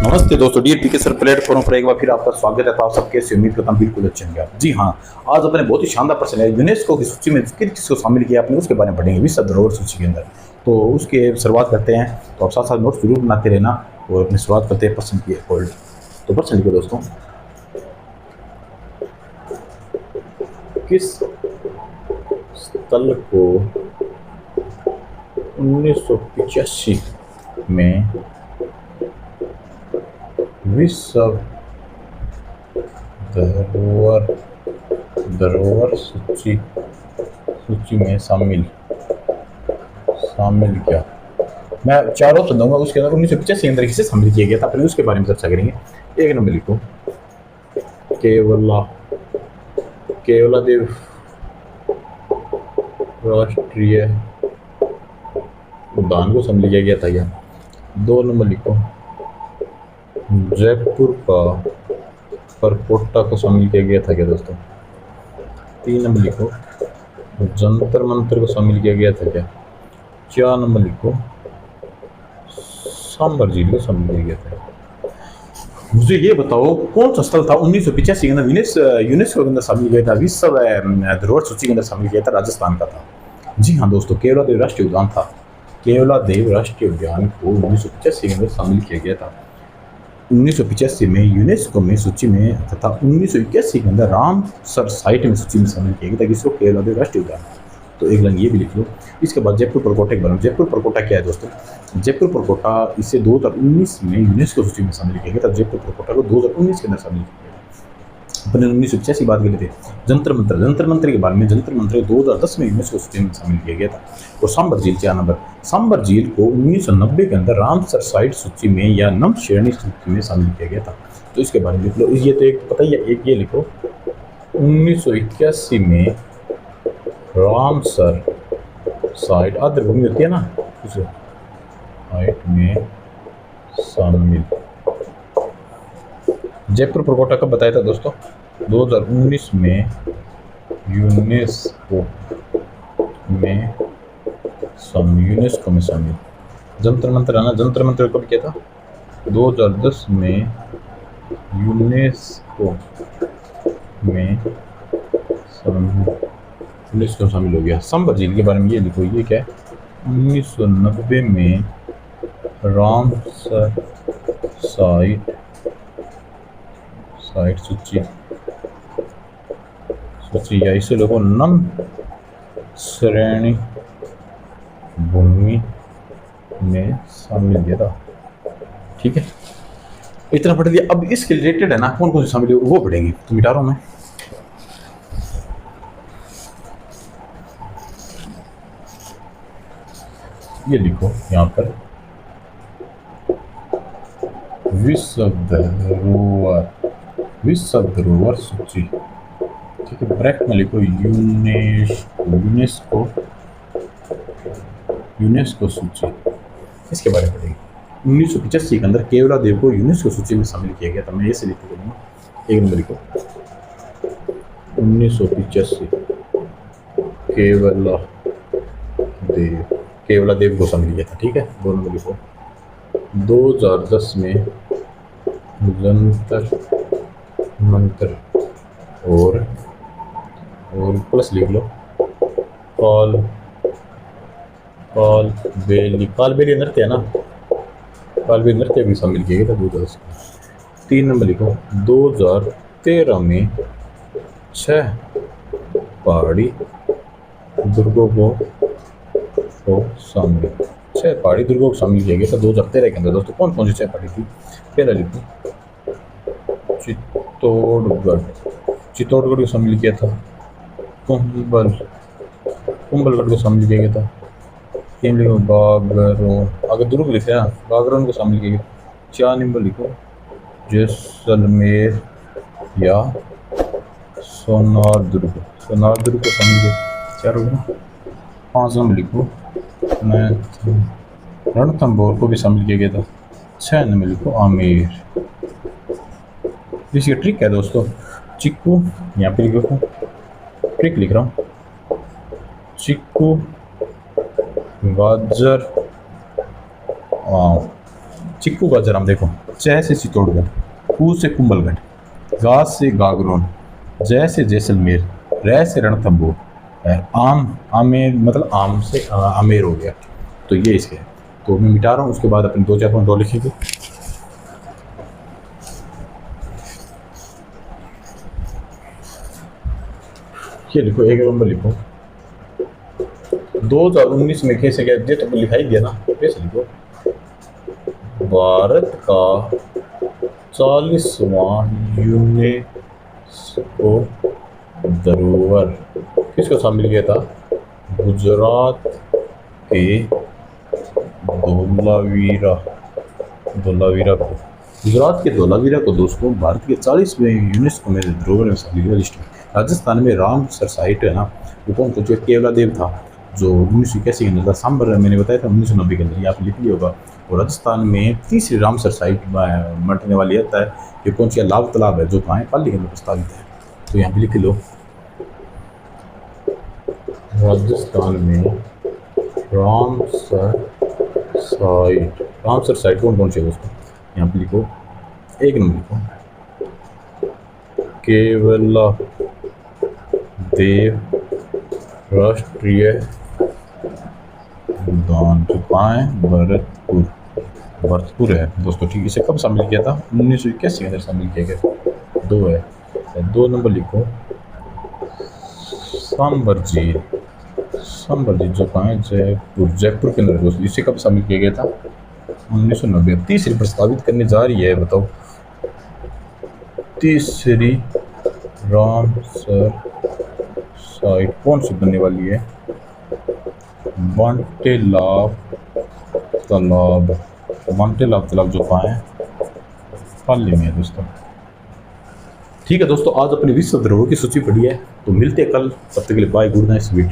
नमस्ते दोस्तों, D P के सर प्लेटफॉर्म पर एक बार फिर आपका स्वागत है। तो आप सब कैसे उम्मीद करता हूँ बिल्कुल अच्छे होंगे आप। जी हाँ, आज अपने बहुत ही शानदार प्रश्न है, यूनेस्को की सूची में किस किसको शामिल किया आपने उसके बारे में पढ़ेंगे विश्व धरोहर सूची के अंदर। तो उसके शुरुआत करते हैं, तो आप साथ साथ नोट्स जरूर बनाते रहना और अपनी शुरुआत करते हैं प्रश्न की होल्ड। तो प्रश्न लिखो दोस्तों, किस स्थल को 1985 में विश्व धरोहर सूची में शामिल किया? मैं चार ऑप्शन दूंगा, उसके अंदर 1985 के अंदर किसे शामिल किया गया था, अपने उसके बारे में चर्चा करेंगे। एक नंबर लिखो, केवलादेव राष्ट्रीय उद्यान को शामिल किया गया था क्या? दो नंबर लिखो, जयपुर का परकोटा को शामिल किया गया था क्या दोस्तों? तीन नंबर लिखो, जंतर मंतर को शामिल किया गया था क्या? चार नंबर लिखो, सांबर झील को शामिल किया गया था। मुझे ये बताओ कौन सा स्थल था 1985 के अंदर यूनेस्को के अंदर शामिल किया था, विश्व धरोहर सूची के अंदर शामिल किया था? राजस्थान का था। जी हाँ दोस्तों, केवलादेव राष्ट्रीय उद्यान था। केवलादेव राष्ट्रीय उद्यान को 1985 के अंदर शामिल किया गया था। 1985 में यूनेस्को में सूची में तथा 1981 के अंदर रामसर साइट में सूची में शामिल किया गया था किसको? केवलादेव राष्ट्रीय उद्यान। तो एक लाइन ये भी लिख लो। इसके बाद जयपुर परकोटा के बारे में। जयपुर परकोटा क्या है दोस्तों? जयपुर परकोटा इसे 2019 में यूनेस्को सूची में शामिल किया गया था। जयपुर परकोटा को 2019 के अंदर शामिल किया गया था। अपने 1985 बात कर लेते। जंतर मंत्र के बारे में। जंतर मंत्र 2010 में यूनेस्को सूची में शामिल किया गया था। और सांबर झील 4 नंबर। सांबर झील को 1990 के अंदर रामसर साइट सूची में या नम श्रेणी सूची में शामिल किया गया था। तो इसके बारे में लिख लो। ये तो एक पता ही है, एक ये लिखो, 1981 में रामसर साइट आर्द्रभूमि होती है ना, उस साइट में शामिल। जयपुर परकोटा कब बताया था दोस्तों? 2019 में यूनेस्को में शामिल। जंतर मंत्र है ना, जंतर मंत्र कब किया था? 2010 में यूनेस्को में शामिल हो गया। सांबर झील के बारे में ये लिखो, ये क्या है? 1990 में रामसर साइट सूची या इसे लोगों नम श्रेणी भूमि में शामिल किया था। ठीक है, इतना पढ़ दिया। अब इसके रिलेटेड है ना, कौन कौन से शामिल वो पढ़ेंगे। तो मिटा रहा हूं मैं। ये लिखो यहाँ पर, विश्व धरोहर सूची। ठीक है, ब्रैकेट में लिखो यूनेस्को सूची। इसके बारे में पढ़ेंगे। 1985 के अंदर केवलादेव को यूनेस्को सूची में शामिल किया गया था। मैं ऐसे लिख दूंगा, एक नंबर लिखो, 1985 केवलादेव को शामिल किया था। ठीक है, दो नंबर लिखो, 2010 में जंतर मंत्र और प्लस लिख लो, कालबेलिया नृत्य है ना, कालबेलिया नृत्य भी शामिल किया गया था 2010 में। तीन नंबर लिखो, 2013 में 6 पहाड़ी दुर्गों को शामिल, 6 पहाड़ी दुर्गों को शामिल किया गया था 2013 के अंदर। दोस्तों कौन कौन सी 6 पहाड़ी थी? पहला लिखो, चित्तौड़गढ़ को शामिल किया था। कुंभलगढ़ को शामिल किया गया था। तीन लिखो, बागरोन, अगर दुर्ग लिखे ना, बागरोन को शामिल किया गया। 4 नंबर लिखो, जैसलमेर या सोनार दुर्ग को शामिल किया। 4 हो गया। 5 नंबर लिखो, रणथंभौर को भी शामिल किया गया था। 6 नंबर लिखो, आमेर। इसकी ट्रिक है दोस्तों, चिक्कू यहाँ पे लिखो, ट्रिक लिख रहा हूँ, चिक्कू, गाजर, आम, चिक्कू गाजर हम देखो, च से चित्तौड़गढ़, कू से कुंभलगढ़, गा से गागरोन, जय से जैसलमेर, रै से रणथंभौर, आम आमेर मतलब आम से आमेर हो गया। तो ये इसके है। तो मैं मिटा रहा हूँ, उसके बाद अपने 2-4 पॉइंट और लिखेंगे। ये लिखो, एक नंबर लिखो, 2019 में कैसे गया, ये तो लिखा ही गया ना, कैसे लिखो, भारत का 40वां यूनेस्को धरोहर किसको शामिल किया था? गुजरात के धोलावीरा को। गुजरात के धोलावीरा को दोस्तों भारत के 40वें यूनेस्को में धरोहर में शामिल किया लिस्ट में। राजस्थान में रामसर साइट है ना, वो कौन सा, जो केवला देव था, जो 1981 के अंदर था। सांबर मैंने बताया था 1990 के अंदर, ये आप लिख लिया होगा। और राजस्थान में तीसरी रामसर साइट मटने वाली आता है, ये कौन सी, लाभ तालाब है, जो कहाँ है, पाली के अंदर प्रस्तावित है। तो यहाँ पे लिख लो, राजस्थान में रामसर साइट कौन सी है दोस्तों, यहाँ पे लिखो, एक नंबर लिखो, केवला देव राष्ट्रीय उद्यान, जो कहाँ है, भरतपुर है दोस्तों। ठीक, इसे कब शामिल किया था? 1981 के अंदर शामिल किया गया। 2 है, 2 नंबर लिखो, सांबर झील जो कहाँ है, जयपुर के अंदर दोस्तों। इसे कब शामिल किया गया था? 1990। तीसरी प्रस्तावित करने जा रही है, बताओ, तीसरी रामसर साइट कौन सी बनने वाली है? बांटेलाव तालाब जो कहाँ है, पाली में है दोस्तों। ठीक है दोस्तों, आज अपनी विश्व धरोहर की सूची पढ़ी है, तो मिलते हैं कल, तब तक के लिए बाय, गुड नाइट, स्वीट।